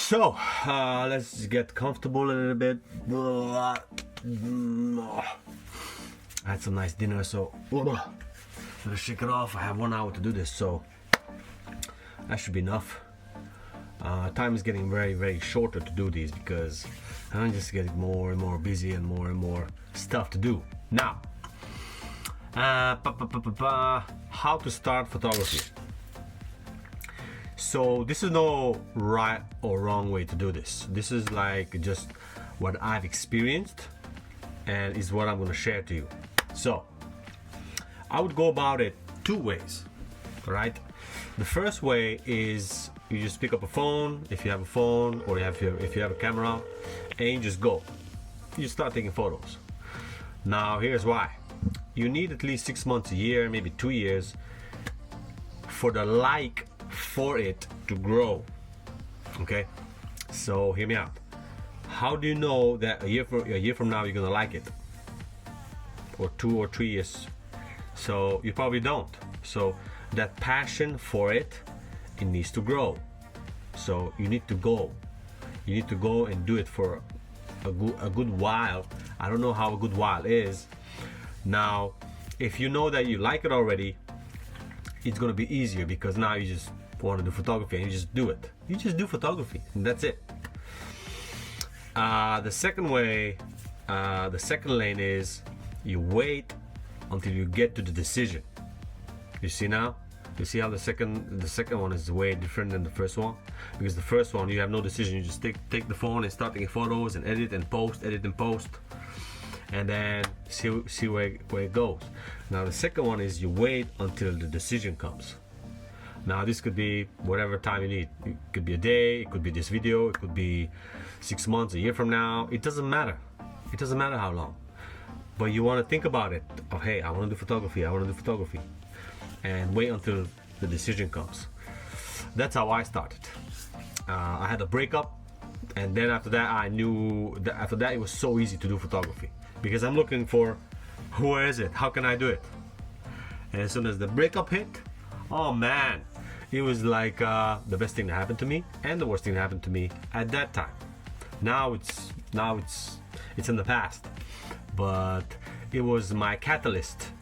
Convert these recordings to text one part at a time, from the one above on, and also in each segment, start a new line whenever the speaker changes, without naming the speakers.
So let's get comfortable a little bit. I had some nice dinner, so let's shake it off. I have 1 hour to do this, so that should be enough. Time is getting very, very shorter to do these because I'm just getting more and more busy and more stuff to do. Now, how to start photography. So this is no right or wrong way to do this. This is like just what I've experienced and is what I'm going to share to you. So I would go about it two ways, right? The first way is you just pick up a phone, if you have a phone, or if you have a camera, and you just go. You start taking photos. Now here's why. You need at least 6 months, a year, maybe 2 years for the like for it to grow. Okay, so hear me out. How do you know that a year from now you're gonna like it, or 2 or 3 years? So you probably don't. So that passion for it needs to grow. So you need to go and do it for a good while. I don't know how a good while is. Now if you know that you like it already, it's gonna be easier because now you just want to do photography and you just do it. You just do photography and that's it. The second way, the second lane is you wait until you get to the decision. You see now? You see how the second one is way different than the first one? Because the first one you have no decision. You just take the phone and start taking photos and edit and post, and then see where it goes. Now the second one is you wait until the decision comes. Now this could be whatever time you need. It could be a day, it could be this video, it could be 6 months, a year from now. It doesn't matter. It doesn't matter how long. But you want to think about it. Oh, hey, I want to do photography. And wait until the decision comes. That's how I started. I had a breakup, and then after that I knew that after that it was so easy to do photography because I'm looking for where is it? How can I do it? And as soon as the breakup hit, oh man, it was like the best thing that happened to me and the worst thing that happened to me at that time. Now it's in the past, but it was my catalyst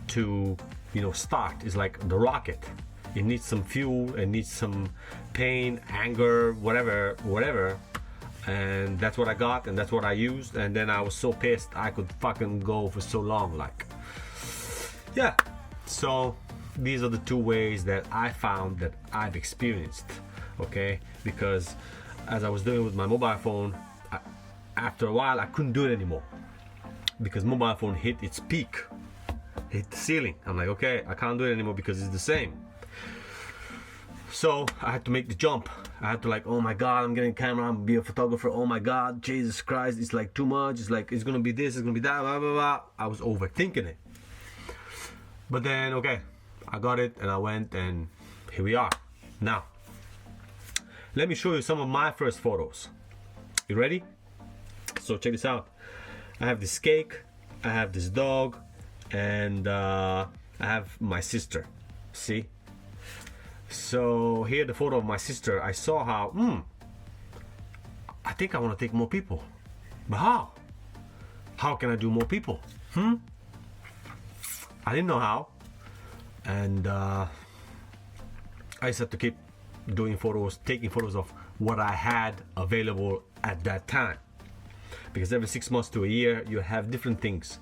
to start. It's like the rocket. It needs some fuel, it needs some pain, anger, whatever, and that's what I got and that's what I used. And then I was so pissed I could fucking go for so long, like, yeah. So these are the two ways that I found that I've experienced, okay? Because as I was doing with my mobile phone, after a while I couldn't do it anymore because mobile phone hit its peak, hit the ceiling. I'm like, okay, I can't do it anymore because it's the same. So I had to make the jump. I had to, like, oh my god, I'm getting a camera, I'm gonna be a photographer. Oh my god, Jesus Christ, it's like too much. It's like it's gonna be this, it's gonna be that, blah blah blah. I was overthinking it. But then, okay, I got it and I went, and here we are. Now, let me show you some of my first photos. You ready? So check this out. I have this cake, I have this dog, and I have my sister. See? So here the photo of my sister. I saw how, I think I want to take more people. But how? How can I do more people? I didn't know how. And I just had to keep doing photos, taking photos of what I had available at that time. Because every 6 months to a year, you have different things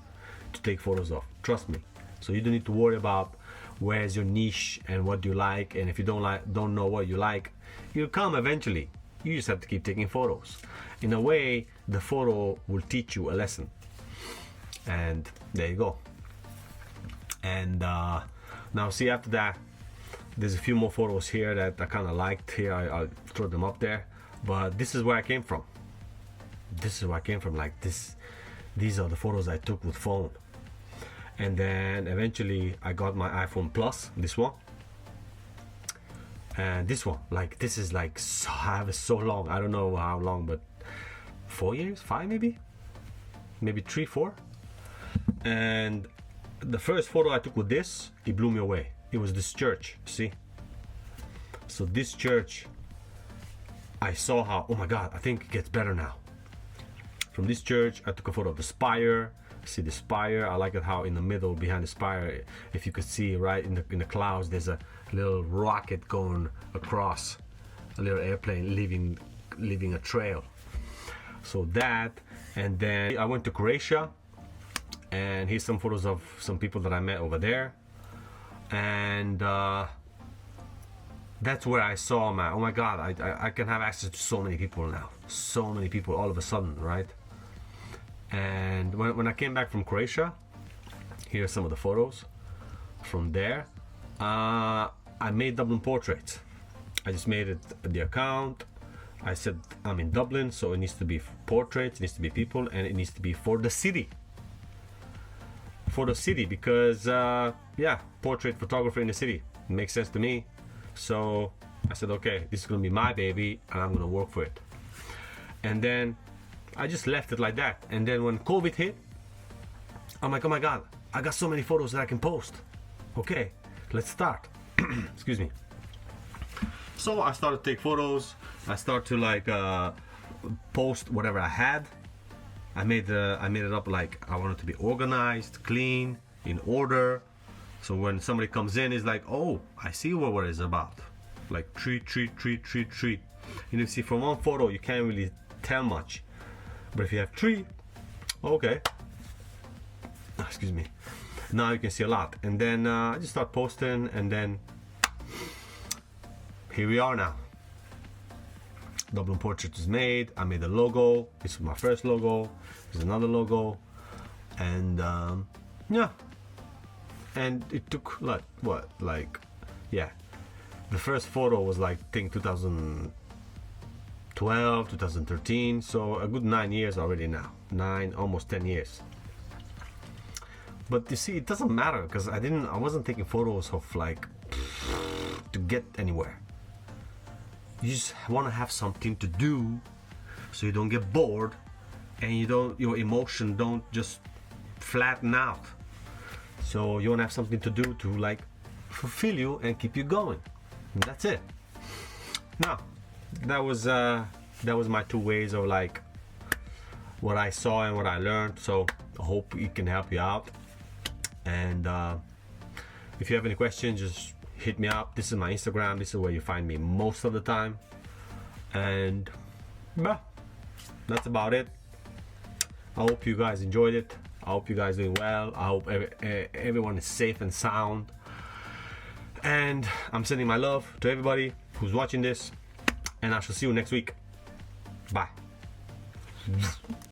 to take photos of. Trust me. So you don't need to worry about where's your niche and what do you like, and if you don't know what you like, it'll come eventually. You just have to keep taking photos. In a way, the photo will teach you a lesson. And there you go. And now see, after that, there's a few more photos here that I kind of liked here. I'll throw them up there. But this is where I came from. Like this. These are the photos I took with phone. And then eventually I got my iPhone Plus, this one. And this one, like, this is like, so, I have it so long. I don't know how long, but 4 years, 5 maybe 3, 4. And the first photo I took with this, it blew me away. It was this church, see? So this church I saw how, oh my God, I think it gets better now. From this church, I took a photo of the spire. See the spire? I like it how in the middle, behind the spire, if you could see right in the clouds, there's a little rocket going across, a little airplane leaving a trail. So that, and then I went to Croatia, and here's some photos of some people that I met over there, and that's where I saw, man, oh my God, I can have access to so many people now, so many people all of a sudden, right? And when I came back from Croatia, here are some of the photos from there. I made Dublin portraits. I just made it the account. I said I'm in Dublin, so it needs to be portraits, it needs to be people, and it needs to be for the city. For the city, because yeah, portrait photographer in the city, it makes sense to me. So I said, okay, this is gonna be my baby, and I'm gonna work for it. And then I just left it like that. And then when COVID hit, I'm like, oh my God, I got so many photos that I can post. Okay, let's start. Excuse me. So I started to take photos. I started to like post whatever I had. I made it up like I want it to be organized, clean, in order. So when somebody comes in, it's like, oh, I see what it's about. Like treat. You see, from one photo, you can't really tell much. But if you have 3, okay, excuse me, now you can see a lot. And then I just start posting, and then here we are now. Dublin portrait is made. I made a logo. This is my first logo. There's another logo, and yeah. And it took like what, like, yeah. The first photo was like, I think 2012, 2013, so a good 9 years already now. 9, almost 10 years. But you see, it doesn't matter, because I wasn't taking photos of like to get anywhere. You just want to have something to do, so you don't get bored, and your emotion don't just flatten out. So you want to have something to do to like fulfill you and keep you going. And that's it. Now, that was my 2 ways of like what I saw and what I learned. So I hope it can help you out. And if you have any questions, just hit me up. This is my Instagram. This is where you find me most of the time. And yeah, that's about it. I hope you guys enjoyed it. I hope you guys doing well. I hope everyone is safe and sound. And I'm sending my love to everybody who's watching this. And I shall see you next week. Bye.